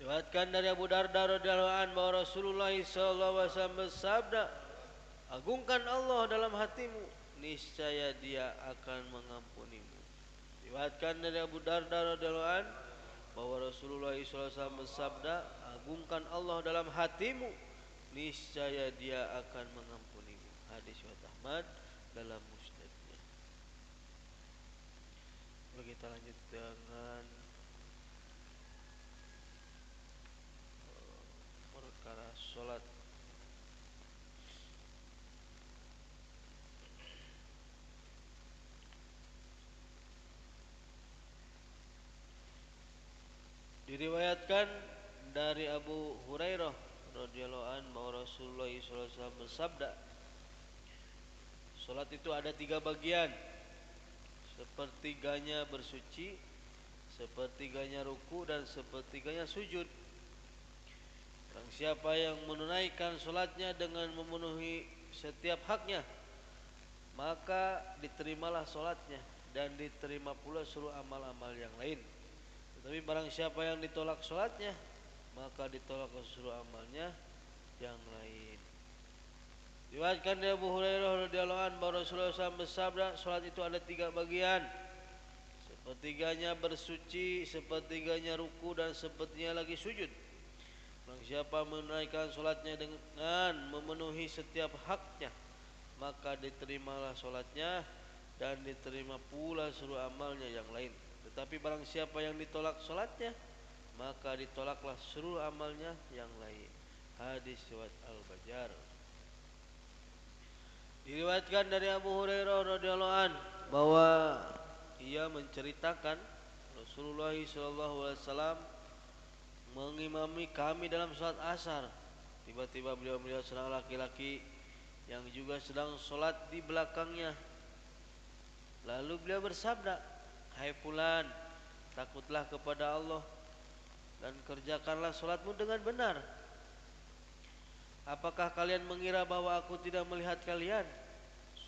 Diriwayatkan dari Abu Darda radhiyallahu anhu bahwa Rasulullah sallallahu alaihi wasallam bersabda, agungkan Allah dalam hatimu, niscaya Dia akan mengampunimu. Diriwayatkan dari Abu Darda radhiyallahu anhu bahwa Rasulullah sallallahu alaihi wasallam bersabda, agungkan Allah dalam hatimu, niscaya Dia akan mengampunimu. Hadis riwayat Ahmad dalam musnadnya. Lalu kita lanjut dengan perkara salat. Diriwayatkan dari Abu Hurairah radhiyallahu anhu bahwa Rasulullah sallallahu alaihi wasallam bersabda, salat itu ada 3 bagian. Sepertiganya bersuci, sepertiganya ruku, dan sepertiganya sujud. Barang siapa yang menunaikan salatnya dengan memenuhi setiap haknya, maka diterimalah salatnya dan diterima pula seluruh amal-amal yang lain. Tetapi barang siapa yang ditolak salatnya, maka ditolak seluruh amalnya yang lain. Diriwayatkan dari Abu Hurairah radhiyallahu anhu bahwa Rasulullah SAW bersabda, salat itu ada 3 bagian. Sepertiganya bersuci, sepertiganya ruku, dan sepertiganya lagi sujud. Barang siapa menunaikan salatnya dengan memenuhi setiap haknya, maka diterimalah salatnya dan diterima pula seluruh amalnya yang lain. Tetapi barang siapa yang ditolak salatnya, maka ditolaklah seluruh amalnya yang lain. Hadis riwayat Al-Bajar. Diriwayatkan dari Abu Hurairah radhiyallahu anhu bahwa ia menceritakan Rasulullah sallallahu alaihi wasallam mengimami kami dalam salat asar. Tiba-tiba beliau melihat seorang laki-laki yang juga sedang salat di belakangnya. Lalu beliau bersabda, hai fulan, takutlah kepada Allah dan kerjakanlah salatmu dengan benar. Apakah kalian mengira bahwa aku tidak melihat kalian?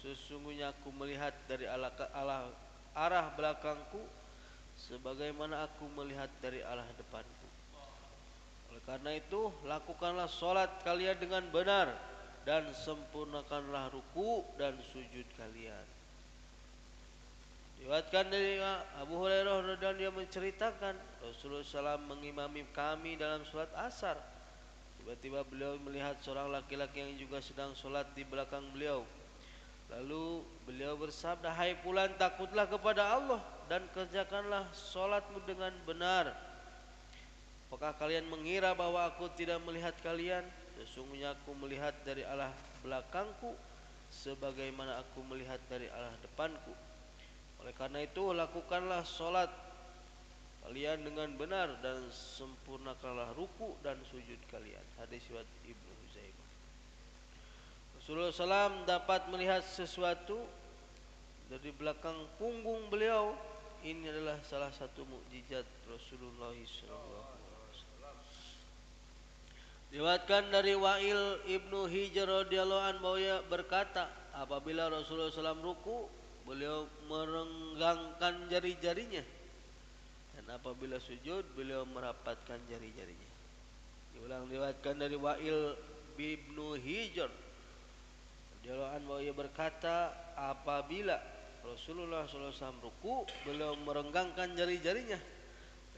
Sesungguhnya aku melihat dari arah belakangku sebagaimana aku melihat dari arah depanku. Oleh karena itu, lakukanlah salat kalian dengan benar dan sempurnakanlah ruku dan sujud kalian. Diriwayatkan dari Abu Hurairah radhiyallahu anhu, dia menceritakan Rasulullah SAW mengimami kami dalam salat asar. Tiba-tiba beliau melihat seorang laki-laki yang juga sedang salat di belakang beliau. Lalu beliau bersabda, hai fulan, takutlah kepada Allah dan kerjakanlah salatmu dengan benar. Apakah kalian mengira bahwa aku tidak melihat kalian? Sesungguhnya aku melihat dari arah belakangku sebagaimana aku melihat dari arah depanku. Oleh karena itu, lakukanlah salat kalian dengan benar dan sempurnakanlah ruku dan sujud kalian. Hadis riwayat Ibnu Huzaimah. Rasulullah SAW dapat melihat sesuatu dari belakang punggung beliau. Ini adalah salah satu mukjizat Rasulullah SAW. Diriwayatkan dari Wa'il Ibnu Hijr radhiyallahu anhu bahwa ia berkata, apabila Rasulullah SAW ruku, beliau merenggangkan jari-jarinya, dan apabila sujud, beliau merapatkan jari-jarinya. Diulang, diriwayatkan dari Wa'il Ibnu Hijr radhiyallahu anhu bahwa ia berkata, apabila Rasulullah SAW ruku, beliau merenggangkan jari-jarinya,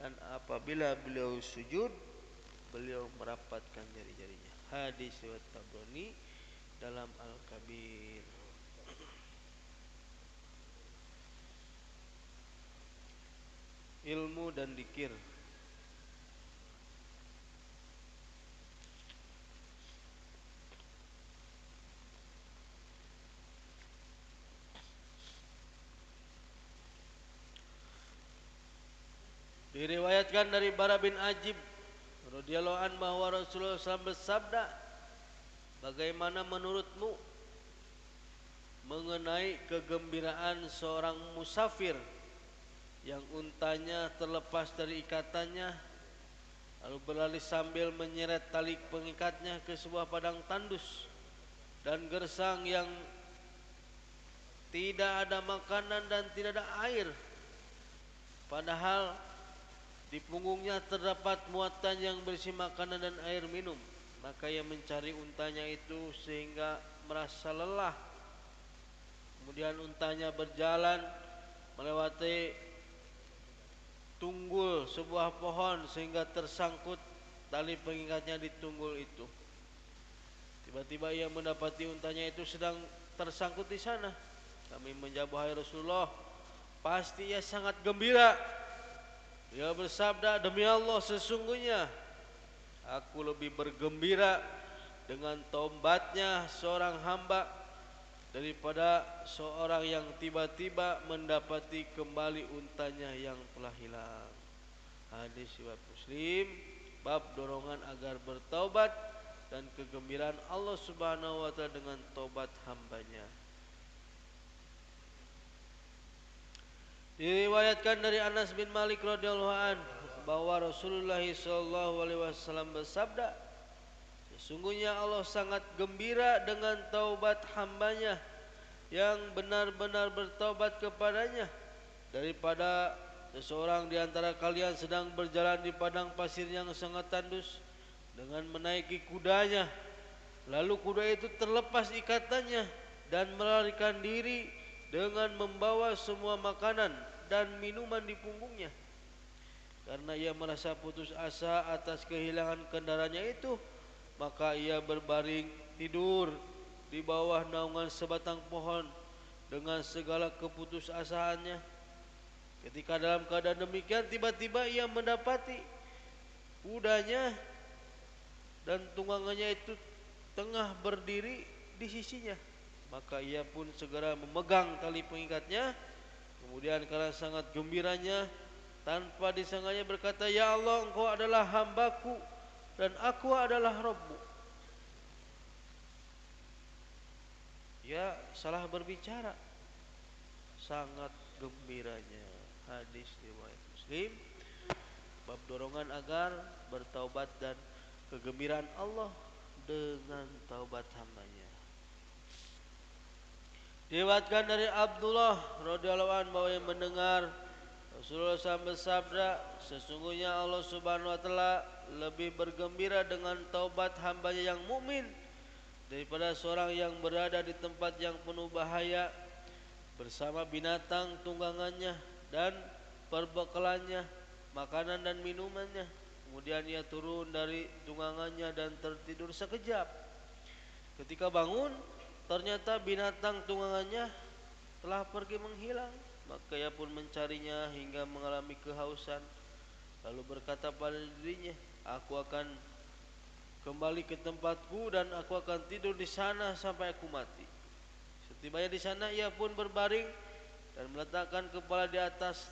dan apabila beliau sujud, beliau merapatkan jari-jarinya. Hadis riwayat Tabrani dalam Al-Kabir. Ilmu dan dzikir. Diriwayatkan dari Bara bin Ajib radhiyallahu anhu bahwa Rasulullah SAW bersabda, bagaimana menurutmu mengenai kegembiraan seorang musafir yang untanya terlepas dari ikatannya, lalu berlari sambil menyeret tali pengikatnya ke sebuah padang tandus dan gersang yang tidak ada makanan dan tidak ada air, padahal Di punggungnya terdapat muatan yang berisi makanan dan air minum. Maka ia mencari untanya itu sehingga merasa lelah. Kemudian untanya berjalan melewati tunggul sebuah pohon sehingga tersangkut tali pengikatnya di tunggul itu. Tiba-tiba ia mendapati untanya itu sedang tersangkut di sana. Kami menjawab, wahai Rasulullah, pasti ia sangat gembira. Dia bersabda, demi Allah, sesungguhnya aku lebih bergembira dengan taubatnya seorang hamba daripada seorang yang tiba-tiba mendapati kembali untanya yang telah hilang. Hadis riwayat Muslim, bab dorongan agar bertaubat dan kegembiraan Allah Subhanahu wa taala dengan taubat hambanya. Diriwayatkan dari Anas bin Malik radhiyallahu anhu bahwa Rasulullah sallallahu alaihi wasallam bersabda, sesungguhnya Allah sangat gembira dengan taubat hambanya yang benar-benar bertaubat kepadanya daripada seseorang di antara kalian sedang berjalan di padang pasir yang sangat tandus dengan menaiki kudanya, lalu kuda itu terlepas ikatannya dan melarikan diri dengan membawa semua makanan dan minuman di punggungnya. Karena ia merasa putus asa atas kehilangan kendaraannya itu, maka ia berbaring tidur di bawah naungan sebatang pohon dengan segala keputusasaannya. Ketika dalam keadaan demikian, tiba-tiba ia mendapati kudanya dan tunggangannya itu tengah berdiri di sisinya. Maka ia pun segera memegang tali pengikatnya. Kemudian karena sangat gembiranya, tanpa disangkanya berkata, ya Allah, engkau adalah hambaku dan aku adalah Rabbmu. Ya, salah berbicara, sangat gembiranya. Hadis riwayat Muslim, bab dorongan agar bertaubat dan kegembiraan Allah dengan taubat hambanya. Diriwayatkan dari Abdullah radhiyallahu anhu bahwa yang mendengar Rasulullah SAW bersabda, sesungguhnya Allah Subhanahu wa taala lebih bergembira dengan taubat hambanya yang mukmin daripada seorang yang berada di tempat yang penuh bahaya bersama binatang tunggangannya dan perbekalannya, makanan dan minumannya. Kemudian ia turun dari tunggangannya dan tertidur sekejap. Ketika bangun, ternyata binatang tunggangannya telah pergi menghilang. Maka ia pun mencarinya hingga mengalami kehausan. Lalu berkata pada dirinya, aku akan kembali ke tempatku dan aku akan tidur di sana sampai aku mati. Setibanya di sana ia pun berbaring dan meletakkan kepala di atas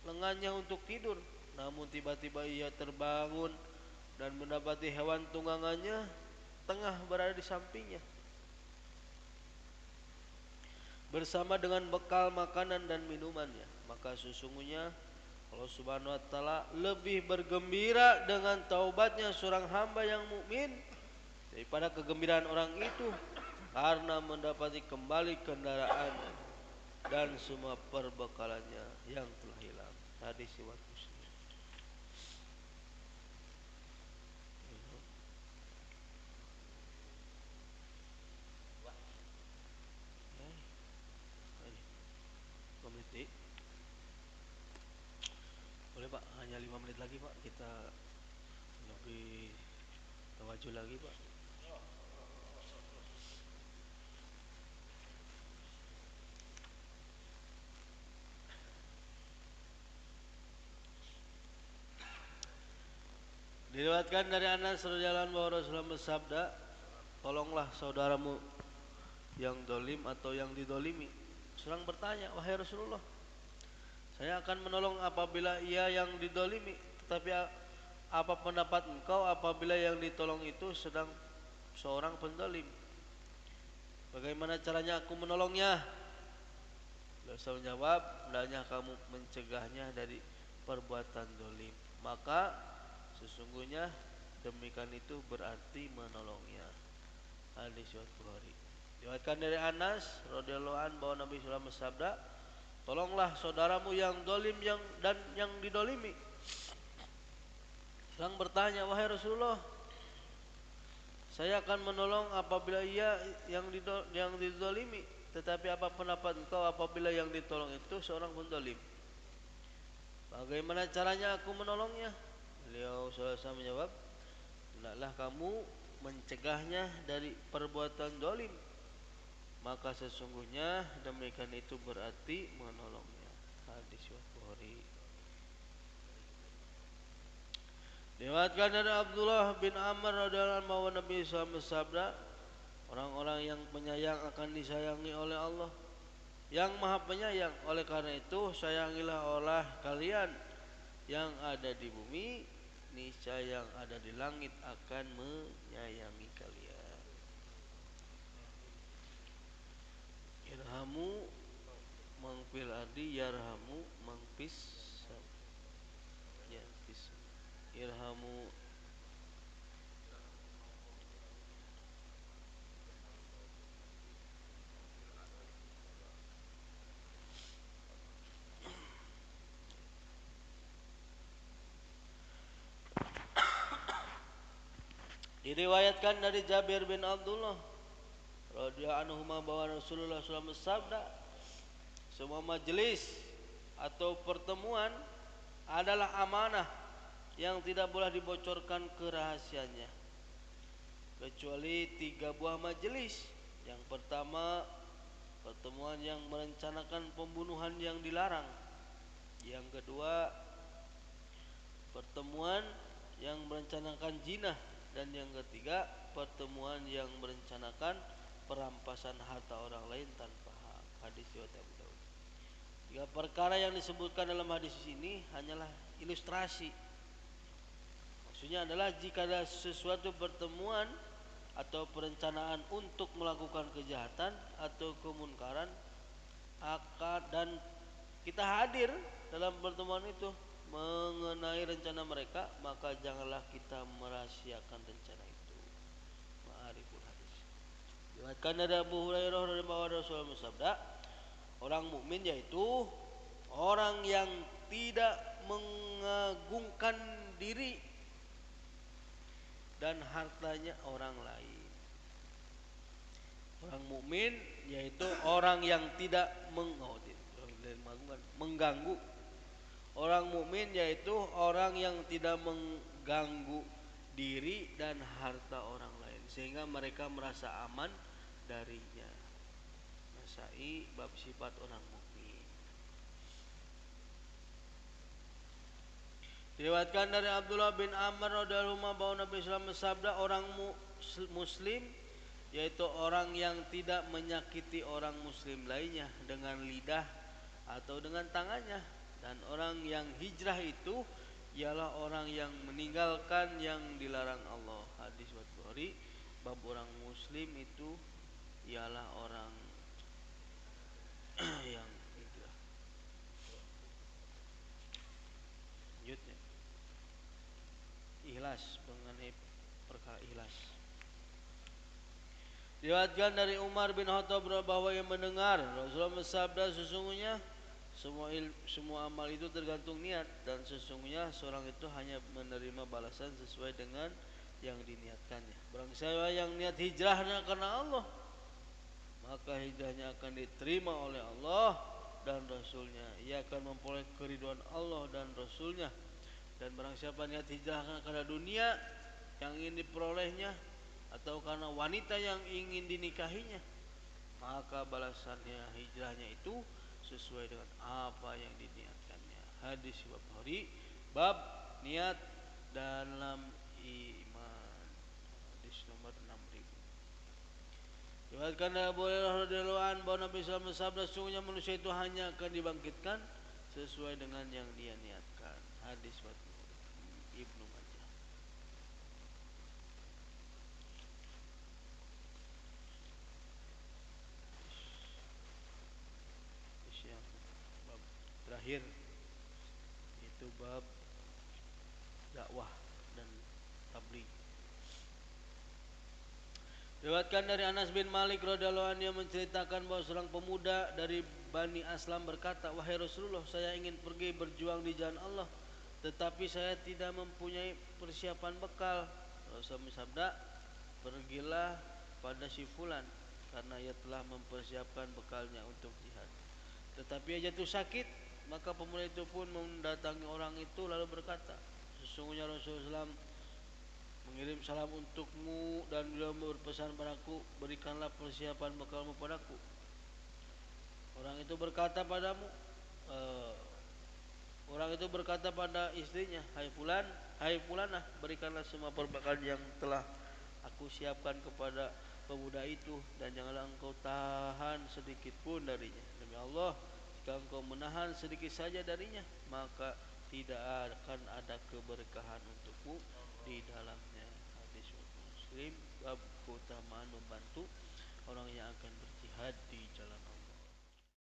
lengannya untuk tidur. Namun tiba-tiba ia terbangun dan mendapati hewan tunggangannya tengah berada di sampingnya bersama dengan bekal makanan dan minumannya. Maka sesungguhnya Allah Subhanahu wa taala lebih bergembira dengan taubatnya seorang hamba yang mukmin daripada kegembiraan orang itu karena mendapati kembali kendaraan dan semua perbekalannya yang telah hilang. Hadis riwayat Muslim. Boleh Pak, hanya 5 menit lagi Pak, kita lebih maju lagi Pak. Diriwayatkan dari Anas radhiyallahu anhu bahwa Rasulullah bersabda, tolonglah saudaramu yang dolim atau yang didolimi. Seorang bertanya, wahai Rasulullah, saya akan menolong apabila ia yang didolimi, tetapi apa pendapat engkau apabila yang ditolong itu sedang seorang pendolim? Bagaimana caranya aku menolongnya? Rasul menjawab, hendaknya kamu mencegahnya dari perbuatan dolim. Maka sesungguhnya demikian itu berarti menolongnya. Hadis riwayat Bukhari. Diriwayatkan dari Anas radhiyallahu anhu bahwa Nabi sallallahu alaihi wasallam bersabda, Tolonglah saudaramu yang dolim dan yang didolimi. Sedang bertanya, wahai Rasulullah, saya akan menolong apabila ia yang didolimi. Tetapi apa pendapat engkau apabila yang ditolong itu seorang pendolim? Bagaimana caranya aku menolongnya? Beliau SAW menjawab, hendaklah kamu mencegahnya dari perbuatan dolim, maka sesungguhnya demikian itu berarti menolongnya. Hadis Bukhari. Diriwayatkan dari Abdullah bin Amr radhiyallahu anhu bahwa Nabi SAW bersabda, orang-orang yang penyayang akan disayangi oleh Allah yang Maha Penyayang. Oleh karena itu sayangilah oleh kalian yang ada di bumi, niscaya yang ada di langit akan menyayangi kalian. Irhamu mangfil ardi yarhamu mangfis ya fis irhamu. Diriwayatkan dari Jabir bin Abdullah radhiyallahu anhu bahwa Rasulullah SAW bersabda, semua majelis atau pertemuan adalah amanah yang tidak boleh dibocorkan kerahasiaannya kecuali 3 buah majelis. Yang pertama, pertemuan yang merencanakan pembunuhan yang dilarang. Yang kedua, pertemuan yang merencanakan zina. Dan yang ketiga, pertemuan yang merencanakan perampasan harta orang lain tanpa hak. Hadis riwayat Abu Daud. 3 perkara yang disebutkan dalam hadis ini hanyalah ilustrasi. Maksudnya adalah jika ada sesuatu pertemuan atau perencanaan untuk melakukan kejahatan atau kemunkaran dan kita hadir dalam pertemuan itu mengenai rencana mereka, maka janganlah kita merahasiakan rencana itu. Ma'ariful hadis. Diriwayatkan dari Abu Hurairah radhiyallahu anhu bersabda, orang mukmin yaitu orang yang tidak mengagungkan diri dan hartanya orang lain. Orang mukmin yaitu orang yang tidak mengganggu. Orang mukmin yaitu orang yang tidak mengganggu diri dan harta orang lain sehingga mereka merasa aman darinya. Nasai bab sifat orang mukmin. Diriwayatkan dari Abdullah bin Amr radhiyallahu anhu bahwa Nabi SAW bersabda, orang muslim yaitu orang yang tidak menyakiti orang muslim lainnya dengan lidah atau dengan tangannya, dan orang yang hijrah itu ialah orang yang meninggalkan yang dilarang Allah. Hadis Bukhari. Bab orang muslim itu ialah orang yang hijrah. Lanjutnya, ikhlas, mengenai perkara ikhlas. Diriwayatkan dari Umar bin Khattab bahwa ia mendengar Rasulullah bersabda, sesungguhnya semua amal itu tergantung niat, dan sesungguhnya seorang itu hanya menerima balasan sesuai dengan yang diniatkannya. Barang siapa yang niat hijrahnya karena Allah, maka hijrahnya akan diterima oleh Allah dan Rasulnya. Ia akan memperoleh keridhaan Allah dan Rasulnya. Dan barang siapa niat hijrah karena dunia yang ingin diperolehnya atau karena wanita yang ingin dinikahinya, maka balasannya hijrahnya itu sesuai dengan apa yang diniatkannya. Hadis Bukhari. Bab niat dalam iman. Hadis nomor 6000. Diriwayatkan dari Abu Hurairah radhiyallahu anhu bahwa Nabi SAW bersabda, sesungguhnya manusia itu hanya akan dibangkitkan sesuai dengan yang dia niatkan. Hadis Ibnu Majah. Yang bab terakhir itu bab dakwah dan tabligh. Diriwayatkan dari Anas bin Malik radhiyallahu anhu yang menceritakan bahwa seorang pemuda dari Bani Aslam berkata, "Wahai Rasulullah, saya ingin pergi berjuang di jalan Allah, tetapi saya tidak mempunyai persiapan bekal." Rasul bersabda, "Pergilah pada si fulan karena ia telah mempersiapkan bekalnya untuk jihad." Tetapi ia jatuh sakit, maka pemuda itu pun mendatangi orang itu lalu berkata, "Sesungguhnya Rasulullah SAW mengirim salam untukmu dan beliau berpesan padaku, berikanlah persiapan bekalmu padaku." Orang itu berkata padamu, uh, orang itu berkata pada istrinya, hai fulanah, berikanlah semua perbekalan yang telah aku siapkan kepada pemuda itu dan janganlah engkau tahan sedikit pun darinya. Demi Allah, jika engkau menahan sedikit saja darinya, maka tidak akan ada keberkahan untukmu di dalamnya. Hadis Muslim, bab keutamaan membantu orang yang akan berjihad di jalan Allah.